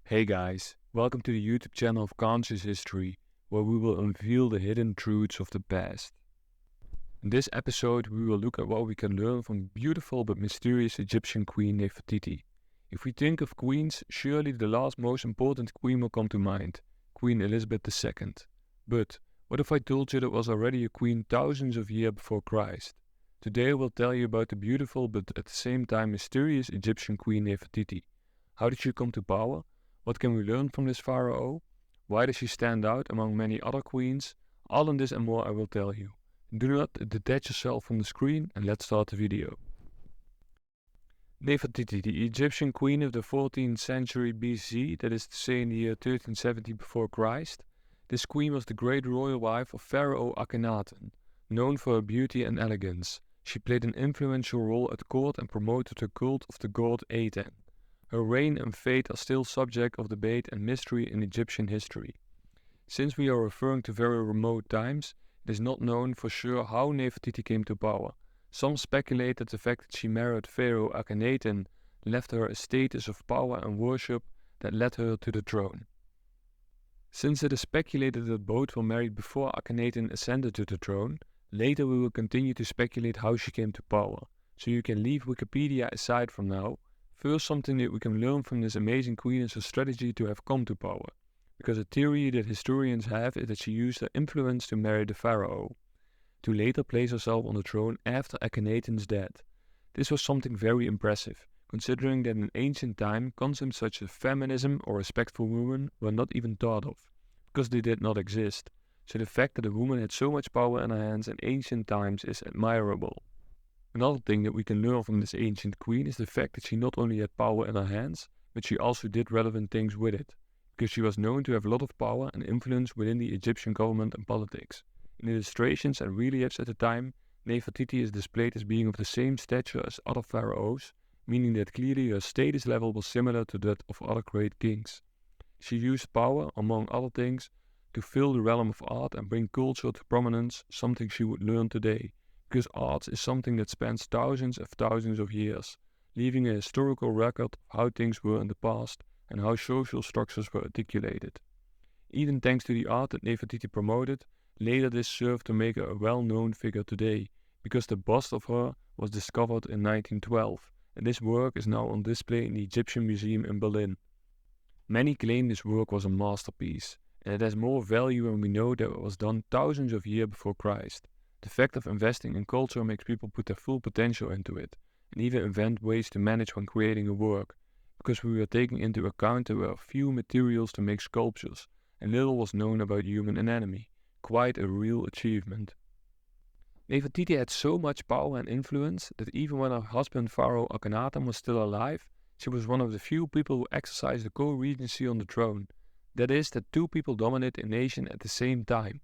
Hey guys, welcome to the YouTube channel of Conscious History, where we will unveil the hidden truths of the past. In this episode, we will look at what we can learn from the beautiful but mysterious Egyptian queen Nefertiti. If we think of queens, surely the last most important queen will come to mind, Queen Elizabeth II. But what if I told you there was already a queen thousands of years before Christ? Today I will tell you about the beautiful but at the same time mysterious Egyptian queen Nefertiti. How did she come to power? What can we learn from this pharaoh? Why does she stand out among many other queens? All of this and more I will tell you. Do not detach yourself from the screen and let's start the video. Nefertiti, the Egyptian queen of the 14th century BC, that is to say in the year 1370 before Christ. This queen was the great royal wife of Pharaoh Akhenaten, known for her beauty and elegance. She played an influential role at court and promoted the cult of the god Aten. Her reign and fate are still subject of debate and mystery in Egyptian history. Since we are referring to very remote times, it is not known for sure how Nefertiti came to power. Some speculate that the fact that she married Pharaoh Akhenaten left her a status of power and worship that led her to the throne. Since it is speculated that both were married before Akhenaten ascended to the throne, later we will continue to speculate how she came to power, so you can leave Wikipedia aside from now. First, something that we can learn from this amazing queen is her strategy to have come to power, because a theory that historians have is that she used her influence to marry the pharaoh, to later place herself on the throne after Akhenaten's death. This was something very impressive, considering that in ancient time concepts such as feminism or respect for women were not even thought of, because they did not exist. So the fact that a woman had so much power in her hands in ancient times is admirable. Another thing that we can learn from this ancient queen is the fact that she not only had power in her hands, but she also did relevant things with it, because she was known to have a lot of power and influence within the Egyptian government and politics. In illustrations and reliefs at the time, Nefertiti is displayed as being of the same stature as other pharaohs, meaning that clearly her status level was similar to that of other great kings. She used power, among other things, to fill the realm of art and bring culture to prominence, something she would learn today. Because art is something that spans thousands of years, leaving a historical record of how things were in the past and how social structures were articulated. Even thanks to the art that Nefertiti promoted, later this served to make her a well-known figure today, because the bust of her was discovered in 1912, and this work is now on display in the Egyptian Museum in Berlin. Many claim this work was a masterpiece, and it has more value when we know that it was done thousands of years before Christ. The fact of investing in culture makes people put their full potential into it, and even invent ways to manage when creating a work, because we were taking into account there were few materials to make sculptures, and little was known about human anatomy. Quite a real achievement. Nefertiti had so much power and influence that even when her husband Pharaoh Akhenaten was still alive, she was one of the few people who exercised the co-regency on the throne. That is, that two people dominate a nation at the same time.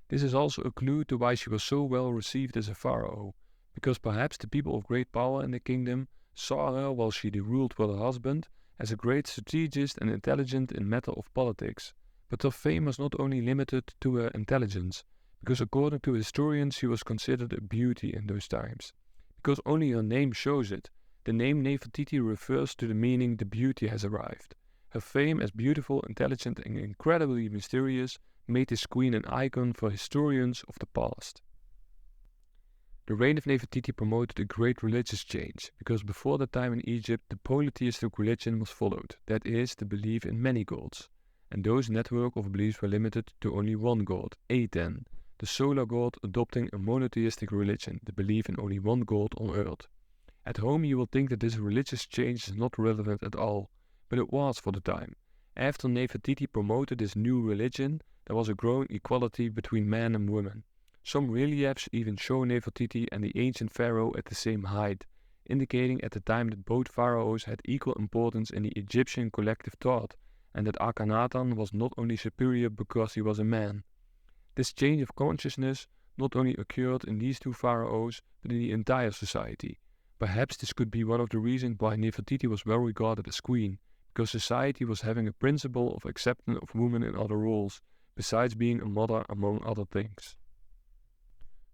This is also a clue to why she was so well received as a pharaoh, because perhaps the people of great power in the kingdom saw her while she ruled with her husband as a great strategist and intelligent in matter of politics. But her fame was not only limited to her intelligence, because according to historians she was considered a beauty in those times. Because only her name shows it. The name Nefertiti refers to the meaning the beauty has arrived. Her fame as beautiful, intelligent and incredibly mysterious made this queen an icon for historians of the past. The reign of Nefertiti promoted a great religious change, because before that time in Egypt the polytheistic religion was followed, that is, the belief in many gods, and those network of beliefs were limited to only one god, Aten, the solar god, adopting a monotheistic religion, the belief in only one god on earth. At home you will think that this religious change is not relevant at all, but it was for the time. After Nefertiti promoted this new religion, there was a growing equality between men and women. Some reliefs even show Nefertiti and the ancient pharaoh at the same height, indicating at the time that both pharaohs had equal importance in the Egyptian collective thought, and that Akhenaten was not only superior because he was a man. This change of consciousness not only occurred in these two pharaohs, but in the entire society. Perhaps this could be one of the reasons why Nefertiti was well regarded as queen, because society was having a principle of acceptance of women in other roles, besides being a mother among other things.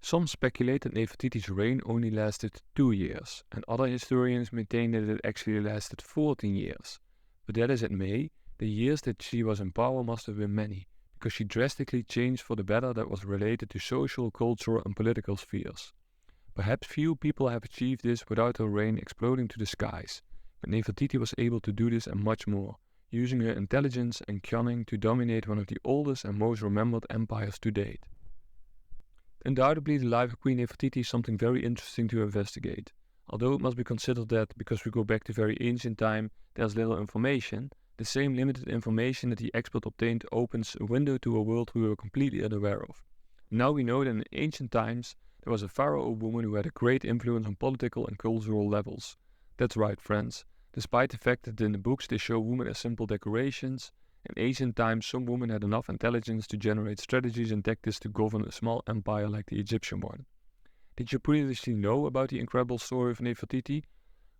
Some speculate that Nefertiti's reign only lasted 2 years, and other historians maintain that it actually lasted 14 years. But that as it may, The years that she was in power must have been many, because she drastically changed for the better that was related to social, cultural and political spheres. Perhaps few people have achieved this without her reign exploding to the skies, but Nefertiti was able to do this and much more, using her intelligence and cunning to dominate one of the oldest and most remembered empires to date. Undoubtedly, the life of Queen Nefertiti is something very interesting to investigate. Although it must be considered that, because we go back to very ancient time, there's little information, the same limited information that the expert obtained opens a window to a world we were completely unaware of. Now we know that in ancient times, there was a pharaoh woman who had a great influence on political and cultural levels. That's right, friends. Despite the fact that in the books they show women as simple decorations, in ancient times some women had enough intelligence to generate strategies and tactics to govern a small empire like the Egyptian one. Did you previously know about the incredible story of Nefertiti?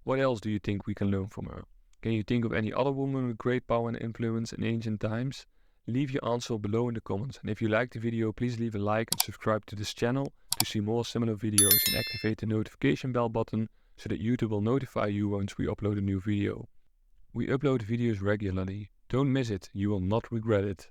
What else do you think we can learn from her? Can you think of any other woman with great power and influence in ancient times? Leave your answer below in the comments, and if you liked the video, please leave a like and subscribe to this channel to see more similar videos, and activate the notification bell button so that YouTube will notify you once we upload a new video. We upload videos regularly. Don't miss it, you will not regret it.